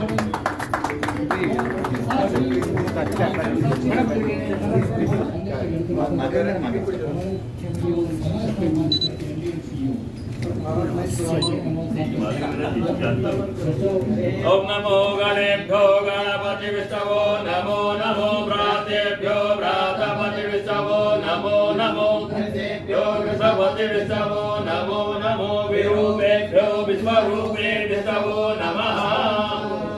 ओम नमो गणेभ्यो गणपति विष्णवो नमो नमो भ्रातेभ्यो भ्रातपति विष्णवो नमो नमो भ्यो वृषभपति विष्णवो नमो नमो विरूपेभ्यो विश्वरूपे विष्णवो नमः।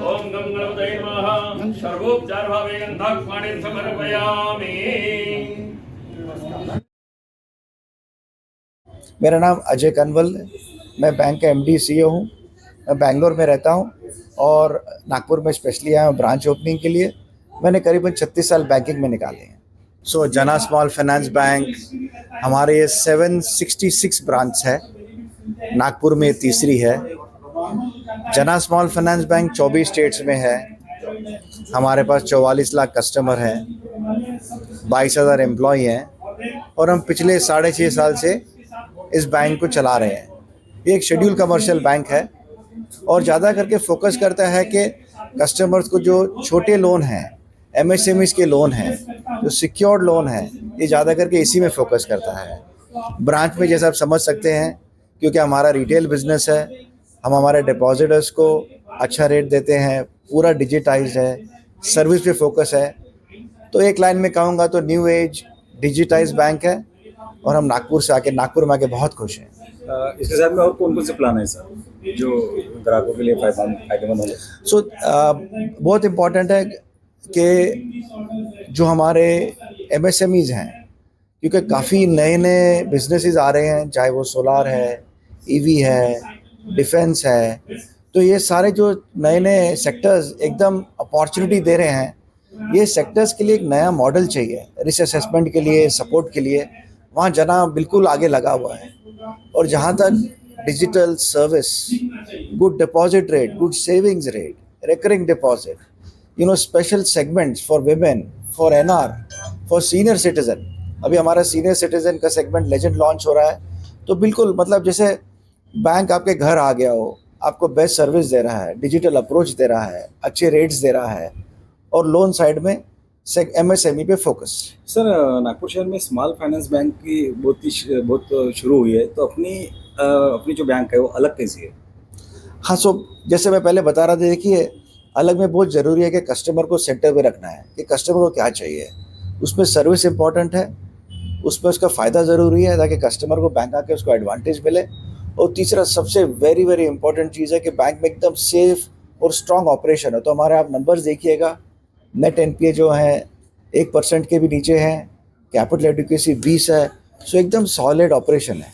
ओम गं गणपतये नमः। सर्वोपचार भावे गंधक्ष्माणिं समर्पयामि। मेरा नाम अजय कनवल है। मैं बैंक का एमडी सीईओ हूँ। मैं बेंगलोर में रहता हूँ और नागपुर में स्पेशली आया हूँ ब्रांच ओपनिंग के लिए। मैंने करीबन 36 साल बैंकिंग में निकाले हैं। सो जना स्मॉल फाइनेंस बैंक हमारे ये 766 ब्रांच है। नागपुर में तीसरी है। जना स्मॉल फाइनेंस बैंक 24 स्टेट्स में है। हमारे पास 44 लाख कस्टमर हैं, 22,000 एम्प्लॉय हैं और हम पिछले 6.5 साल से इस बैंक को चला रहे हैं। ये एक शेड्यूल कमर्शियल बैंक है और ज़्यादा करके फोकस करता है कि कस्टमर्स को जो छोटे लोन हैं, एमएसएमईज के लोन हैं, जो सिक्योर्ड लोन हैं, ये ज़्यादा करके इसी में फोकस करता है। ब्रांच में जैसा आप समझ सकते हैं, क्योंकि हमारा रिटेल बिजनेस है, हम हमारे डिपॉजिटर्स को अच्छा रेट देते हैं, पूरा डिजिटाइज्ड है, सर्विस पे फोकस है। तो एक लाइन में कहूँगा तो न्यू एज डिजिटाइज्ड बैंक है और हम नागपुर में आके बहुत खुश हैं। इसके साथ में और कौन कौन से प्लान है सर जो ग्राहकों के लिए फायदेमंद होंगे? सो बहुत इम्पॉर्टेंट है कि जो हमारे एमएसएमईज हैं, क्योंकि काफ़ी नए नए बिजनेसेस आ रहे हैं, चाहे वो सोलार है, ईवी है, डिफेंस है, तो ये सारे जो नए नए सेक्टर्स एकदम अपॉर्चुनिटी दे रहे हैं। ये सेक्टर्स के लिए एक नया मॉडल चाहिए, रिस्क असेसमेंट के लिए, सपोर्ट के लिए। वहाँ जना बिल्कुल आगे लगा हुआ है। और जहाँ तक digital service, good deposit rate, good savings rate, recurring deposit, special segments for women, for NR, for senior citizen. अभी हमारा सीनियर सिटीजन का सेगमेंट लेजेंड लॉन्च हो रहा है। तो बिल्कुल मतलब जैसे बैंक आपके घर आ गया हो, आपको बेस्ट सर्विस दे रहा है, डिजिटल अप्रोच दे रहा है, अच्छे रेट्स दे रहा है और लोन साइड में एमएसएमई पे फोकस। सर, नागपुर शहर में स्मॉल फाइनेंस बैंक की बहुत शुरू हुई है, तो अपनी जो बैंक है वो अलग कैसी है? हाँ, जैसे मैं पहले बता रहा था, देखिए अलग में बहुत ज़रूरी है कि कस्टमर को सेंटर पे रखना है कि कस्टमर को क्या चाहिए। उसमें सर्विस इंपॉर्टेंट है, उसमें उसका फ़ायदा ज़रूरी है ताकि कस्टमर को बैंक आके उसको एडवांटेज मिले। और तीसरा सबसे वेरी वेरी इंपॉर्टेंट चीज़ है कि बैंक में एकदम सेफ और स्ट्रॉन्ग ऑपरेशन है। तो हमारे आप नंबर्स देखिएगा, नेट एनपीए जो है 1% के भी नीचे हैं, कैपिटल एडिक्वेसी 20 है। सो एकदम सॉलिड ऑपरेशन है।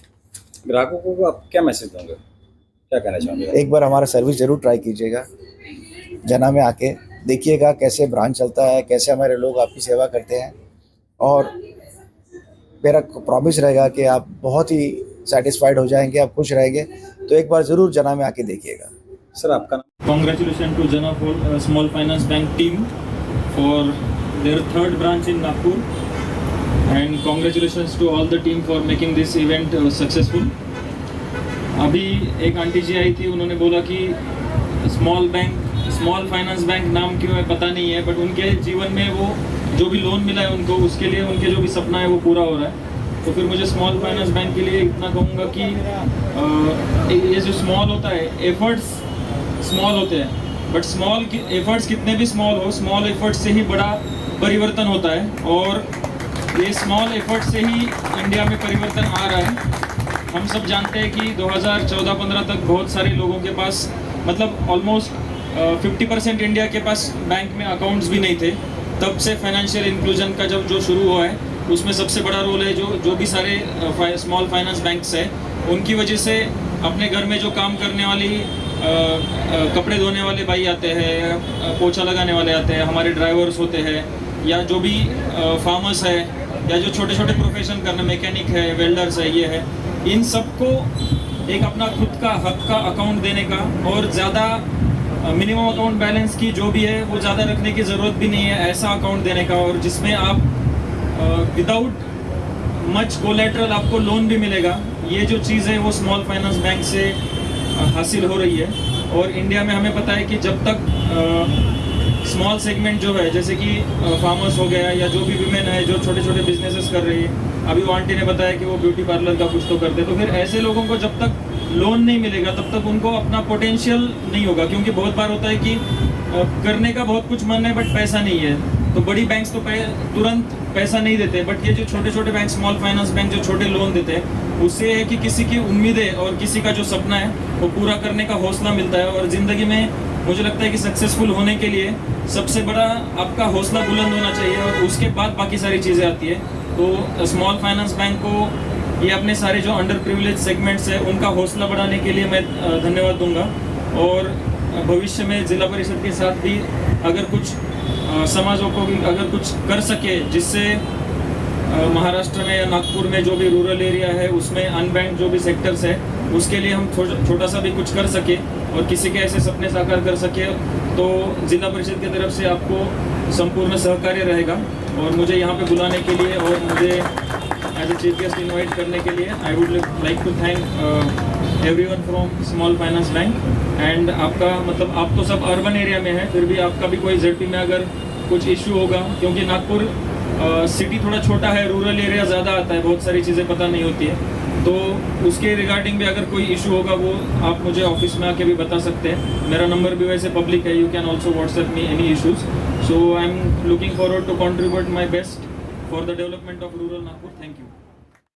ग्राहकों को आप क्या मैसेज देंगे, क्या कहना चाहेंगे? एक बार हमारा सर्विस ज़रूर ट्राई कीजिएगा, जना में आके देखिएगा कैसे ब्रांच चलता है, कैसे हमारे लोग आपकी सेवा करते हैं। और मेरा प्रॉमिस रहेगा कि आप बहुत ही सेटिस्फाइड हो जाएंगे, आप खुश रहेंगे। तो एक बार ज़रूर जना में आके देखिएगा। सर, आपका नाम? Congratulations to Jana Small Finance Bank team for their third branch in Nagpur, and congratulations to all the team for making this event successful. अभी एक आंटी जी आई थी, उन्होंने बोला कि स्मॉल फाइनेंस बैंक नाम क्यों है पता नहीं है, बट उनके जीवन में वो जो भी लोन मिला है उनको, उसके लिए उनके जो भी सपना है वो पूरा हो रहा है। तो फिर मुझे स्मॉल फाइनेंस बैंक के लिए इतना कहूँगा कि ये जो स्मॉल होता है, एफर्ट्स स्मॉल होते हैं, बट स्मॉल एफर्ट्स कितने भी स्मॉल हो, स्मॉल एफर्ट्स से ही बड़ा परिवर्तन होता है। और ये स्मॉल एफर्ट से ही इंडिया में परिवर्तन आ रहा है। हम सब जानते हैं कि 2014-15 तक बहुत सारे लोगों के पास, मतलब ऑलमोस्ट 50% इंडिया के पास बैंक में अकाउंट्स भी नहीं थे। तब से फाइनेंशियल इंक्लूजन का जो शुरू हुआ है, उसमें सबसे बड़ा रोल है जो भी सारे स्मॉल फाइनेंस बैंक्स हैं, उनकी वजह से अपने घर में जो काम करने वाली कपड़े धोने वाले भाई आते हैं, पोछा लगाने वाले आते हैं, हमारे ड्राइवर्स होते हैं, या जो भी फार्मर्स है, या जो छोटे छोटे प्रोफेशन करने, मैकेनिक है, वेल्डर्स है, ये है, इन सबको एक अपना खुद का हक का अकाउंट देने का, और ज़्यादा मिनिमम अकाउंट बैलेंस की जो भी है वो ज़्यादा रखने की ज़रूरत भी नहीं है, ऐसा अकाउंट देने का, और जिसमें आप विदाउट मच कोलेटरल आपको लोन भी मिलेगा। ये जो चीज़ है वो स्मॉल फाइनेंस बैंक से हासिल हो रही है। और इंडिया में हमें पता है कि जब तक स्मॉल सेगमेंट जो है, जैसे कि फार्मर्स हो गया या जो भी विमेन है जो छोटे छोटे बिजनेसेस कर रही है, अभी वो आंटी ने बताया कि वो ब्यूटी पार्लर का कुछ तो करते हैं, तो फिर ऐसे लोगों को जब तक लोन नहीं मिलेगा तब तक उनको अपना पोटेंशियल नहीं होगा। क्योंकि बहुत बार होता है कि करने का बहुत कुछ मन है बट पैसा नहीं है, तो बड़ी बैंक्स तो तुरंत पैसा नहीं देते, बट ये जो छोटे छोटे बैंक, स्मॉल फाइनेंस बैंक जो छोटे लोन देते हैं, उससे है कि किसी की उम्मीदें और किसी का जो सपना है वो पूरा करने का हौसला मिलता है। और ज़िंदगी में मुझे लगता है कि सक्सेसफुल होने के लिए सबसे बड़ा आपका हौसला बुलंद होना चाहिए और उसके बाद बाकी सारी चीज़ें आती है। तो स्मॉल फाइनेंस बैंक को ये अपने सारे जो अंडर प्रिविलेज सेगमेंट्स है उनका हौसला बढ़ाने के लिए मैं धन्यवाद दूंगा। और भविष्य में जिला परिषद के साथ भी अगर कुछ समाजों को भी अगर कुछ कर सके जिससे महाराष्ट्र में या नागपुर में जो भी रूरल एरिया है उसमें अनबैंक्ड जो भी सेक्टर्स है उसके लिए हम छोटा सा भी कुछ कर सके और किसी के ऐसे सपने साकार कर सके, तो जिला परिषद की तरफ से आपको संपूर्ण सहकार्य रहेगा। और मुझे यहाँ पे बुलाने के लिए और मुझे as a chief guest invite करने के लिए I would like to thank everyone from small finance bank. And आपका मतलब आप तो सब अर्बन एरिया में है, फिर भी आपका भी कोई जेडपी में अगर कुछ इशू होगा, क्योंकि नागपुर सिटी थोड़ा छोटा है, रूरल एरिया ज़्यादा आता है, बहुत सारी चीज़ें पता नहीं होती है, तो उसके रिगार्डिंग भी अगर कोई इशू होगा वो आप मुझे ऑफिस में आके भी बता सकते हैं। मेरा नंबर भी वैसे पब्लिक है, you can also WhatsApp me any issues. So I am looking forward to contribute my best for the development of rural Nagpur. Thank you.